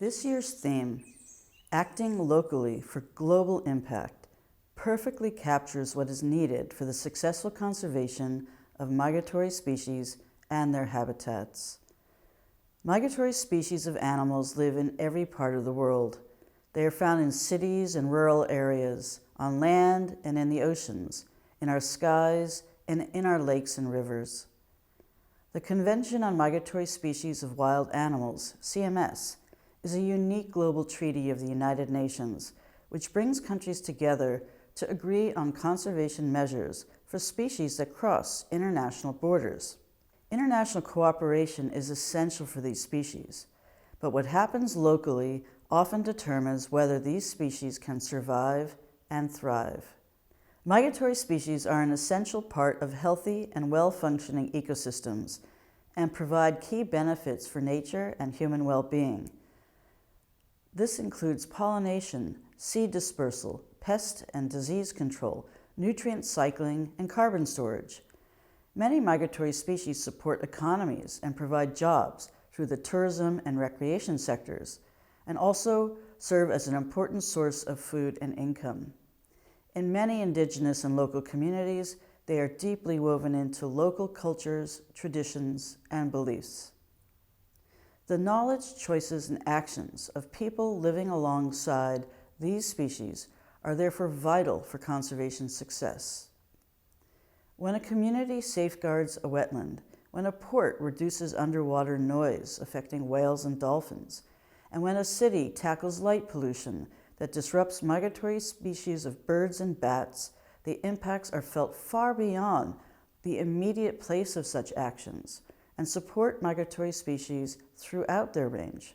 This year's theme, Acting Locally for Global Impact, perfectly captures what is needed for the successful conservation of migratory species and their habitats. Migratory species of animals live in every part of the world. They are found in cities and rural areas, on land and in the oceans, in our skies and in our lakes and rivers. The Convention on Migratory Species of Wild Animals, CMS, is a unique global treaty of the United Nations, which brings countries together to agree on conservation measures for species that cross international borders. International cooperation is essential for these species, but what happens locally often determines whether these species can survive and thrive. Migratory species are an essential part of healthy and well-functioning ecosystems and provide key benefits for nature and human well-being. This includes pollination, seed dispersal, pest and disease control, nutrient cycling, and carbon storage. Many migratory species support economies and provide jobs through the tourism and recreation sectors, and also serve as an important source of food and income. In many indigenous and local communities, they are deeply woven into local cultures, traditions, and beliefs. The knowledge, choices, and actions of people living alongside these species are therefore vital for conservation success. When a community safeguards a wetland, when a port reduces underwater noise affecting whales and dolphins, and when a city tackles light pollution that disrupts migratory species of birds and bats, the impacts are felt far beyond the immediate place of such actions and support migratory species throughout their range.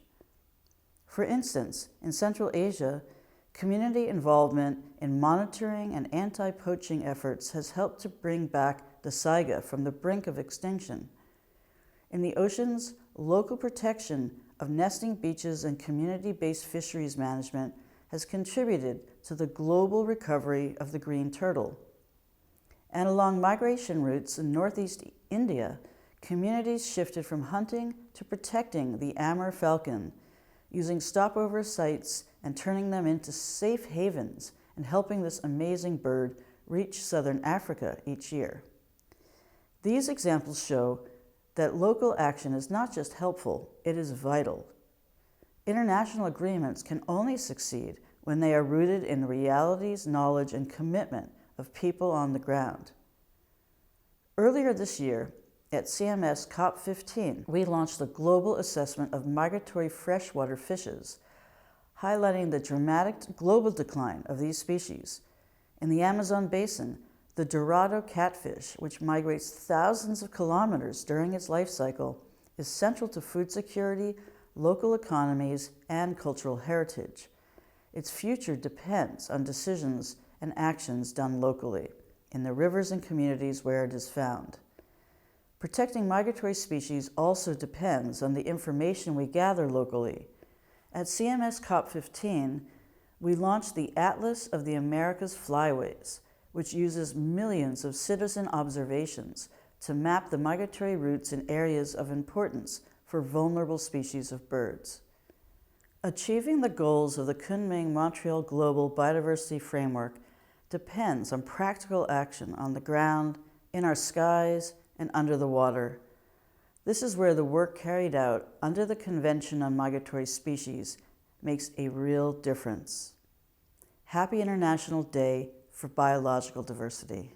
For instance, in Central Asia, community involvement in monitoring and anti-poaching efforts has helped to bring back the saiga from the brink of extinction. In the oceans, local protection of nesting beaches and community-based fisheries management has contributed to the global recovery of the green turtle. And along migration routes in northeast India, communities shifted from hunting to protecting the Amur falcon, using stopover sites and turning them into safe havens and helping this amazing bird reach southern Africa each year. These examples show that local action is not just helpful, it is vital. International agreements can only succeed when they are rooted in the realities, knowledge, and commitment of people on the ground. Earlier this year, at CMS COP15, we launched the global assessment of migratory freshwater fishes, highlighting the dramatic global decline of these species. In the Amazon basin, the Dorado catfish, which migrates thousands of kilometers during its life cycle, is central to food security, local economies, and cultural heritage. Its future depends on decisions and actions done locally, in the rivers and communities where it is found. Protecting migratory species also depends on the information we gather locally. At CMS COP15, we launched the Atlas of the Americas Flyways, which uses millions of citizen observations to map the migratory routes in areas of importance for vulnerable species of birds. Achieving the goals of the Kunming-Montreal Global Biodiversity Framework depends on practical action on the ground, in our skies, and under the water. This is where the work carried out under the Convention on Migratory Species makes a real difference. Happy International Day for Biological Diversity.